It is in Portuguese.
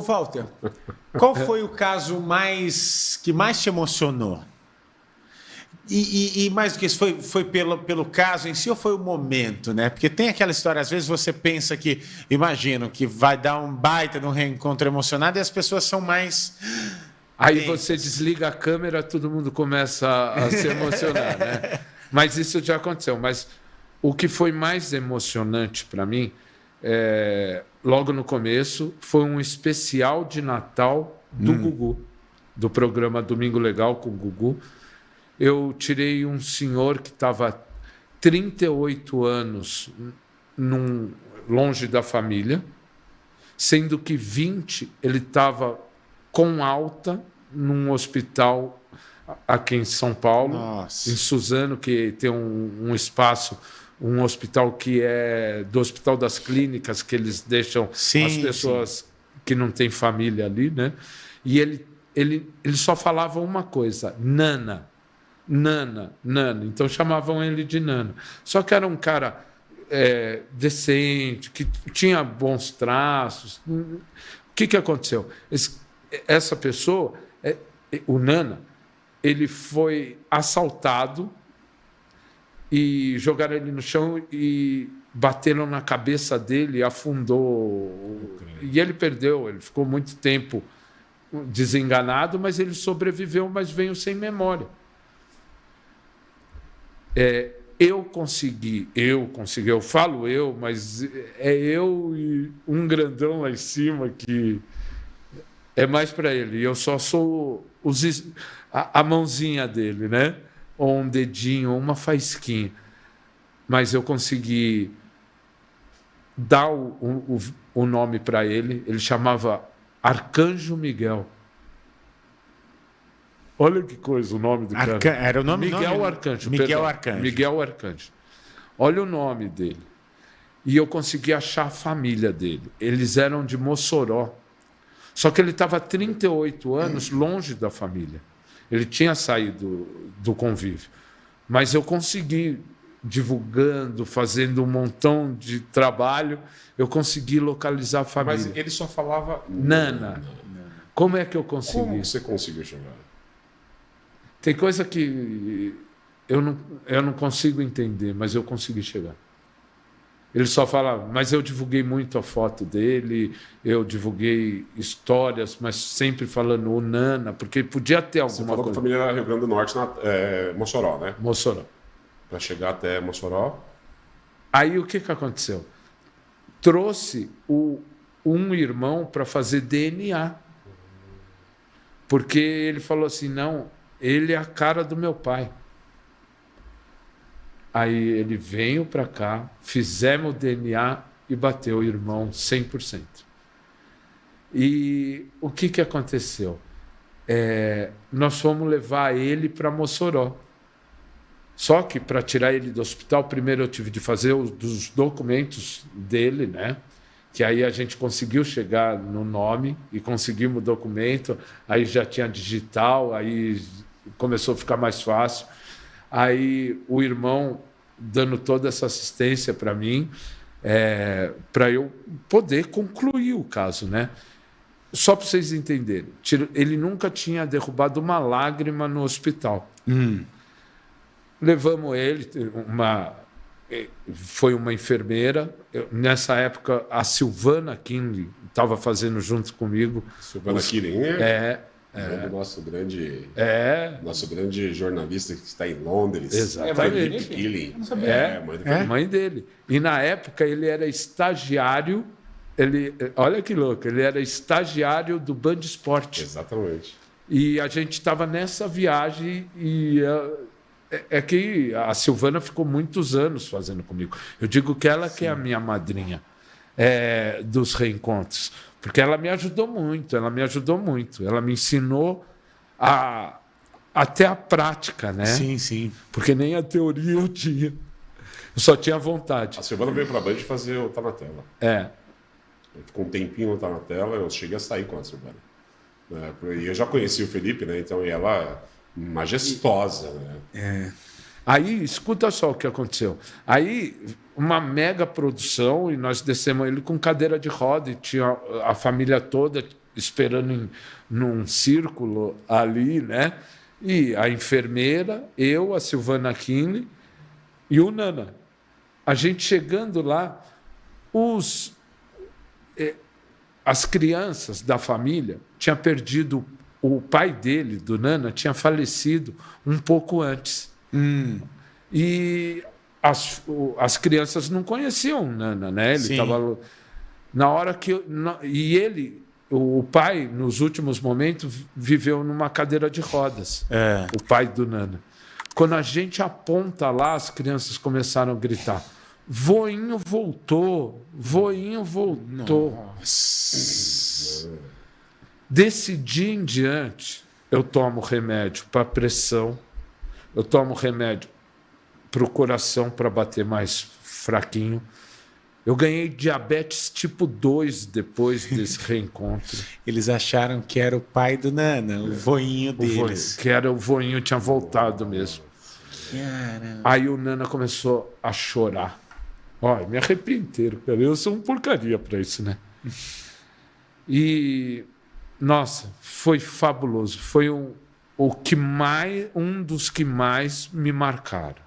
Walter, qual foi o caso que mais te emocionou? E mais do que isso, foi pelo caso em si ou foi o momento, né? Porque tem aquela história, às vezes você pensa que, imagino, que vai dar um baita de um reencontro emocionado e as pessoas são mais... Aí você desliga a câmera, todo mundo começa a se emocionar, né? Mas isso já aconteceu. Mas o que foi mais emocionante para mim, logo no começo, foi um especial de Natal do Gugu, do programa Domingo Legal com o Gugu. Eu tirei um senhor que estava 38 anos longe da família, sendo que 20 ele estava com alta num hospital aqui em São Paulo, Nossa. em Suzano, que tem um espaço, um hospital que é do Hospital das Clínicas, que eles deixam as pessoas que não têm família ali, né? E ele só falava uma coisa: Nana. Nana, Nana. Então chamavam ele de Nana. Só que era um cara decente, que tinha bons traços. O que aconteceu? Essa pessoa, o Nana, ele foi assaltado e jogaram ele no chão e bateram na cabeça dele, afundou. E ele perdeu, ele ficou muito tempo desenganado, mas ele sobreviveu, mas veio sem memória. Eu falo mas é eu e um grandão lá em cima que é mais para ele. Eu só sou a mãozinha dele, né? Ou um dedinho, uma faísquinha. Mas eu consegui dar o nome para ele. Ele chamava Arcanjo Miguel. Olha que coisa o nome do cara. Era o nome Miguel Arcanjo. Miguel Arcanjo. Miguel Arcanjo. Olha o nome dele. E eu consegui achar a família dele. Eles eram de Mossoró. Só que ele estava há 38 anos longe da família. Ele tinha saído do convívio. Mas eu consegui, divulgando, fazendo um montão de trabalho, eu consegui localizar a família. Mas ele só falava... Nana. Como é que eu consegui? Como você conseguiu chegar? Tem coisa que eu não consigo entender, mas eu consegui chegar. Ele só fala, mas eu divulguei muito a foto dele, eu divulguei histórias, mas sempre falando o Nana, porque podia ter alguma coisa. Você falou que a família era Rio Grande do Norte, Mossoró, né? Mossoró. Para chegar até Mossoró. Aí o que aconteceu? Trouxe um irmão para fazer DNA. Porque ele falou assim, não, ele é a cara do meu pai. Aí ele veio para cá, fizemos o DNA e bateu o irmão 100%. E o que aconteceu? Nós fomos levar ele para Mossoró. Só que para tirar ele do hospital, primeiro eu tive de fazer os documentos dele, né? Que aí a gente conseguiu chegar no nome e conseguimos o documento, aí já tinha digital, aí começou a ficar mais fácil. Aí o irmão dando toda essa assistência para mim, para eu poder concluir o caso, né? Só para vocês entenderem, ele nunca tinha derrubado uma lágrima no hospital. Levamos ele, foi uma enfermeira. Nessa época, a Silvana Kinley estava fazendo junto comigo. Silvana Kinley nosso grande jornalista que está em Londres. Exatamente. Kinley. Mãe dele. E na época ele era estagiário. Olha que louco, ele era estagiário do Band Esporte. Exatamente. E a gente estava nessa viagem e que a Silvana ficou muitos anos fazendo comigo. Eu digo que ela que é a minha madrinha dos reencontros, porque ela me ajudou muito. Ela me ensinou até a prática, né? Sim. Porque nem a teoria eu tinha. Eu só tinha vontade. A Silvana veio para a Band fazer o Tá na Tela. Ficou um tempinho no Tá na Tela, eu cheguei a sair com a Silvana. E eu já conheci o Felipe, né? Então, e ela majestosa, né? Aí, escuta só o que aconteceu. Aí, uma mega produção, e nós descemos ele com cadeira de roda, e tinha a família toda esperando num círculo ali, né? E a enfermeira, eu, a Silvana Kinley e o Nana. A gente chegando lá, as crianças da família tinham perdido, o pai dele, do Nana, tinha falecido um pouco antes. E as crianças não conheciam o Nana, né? Ele estava na hora que o pai, nos últimos momentos, viveu numa cadeira de rodas. O pai do Nana. Quando a gente aponta lá, as crianças começaram a gritar: voinho voltou, voinho voltou. Nossa. Desse dia em diante, eu tomo remédio para pressão, eu tomo remédio para o coração para bater mais fraquinho. Eu ganhei diabetes tipo 2 depois desse reencontro. Eles acharam que era o pai do Nana, o voinho deles. Que era o voinho, tinha voltado mesmo. Caramba. Aí o Nana começou a chorar. Olha, me arrepio inteiro, cara. Eu sou um porcaria para isso, né? E, nossa, foi fabuloso. Foi um dos que mais me marcaram.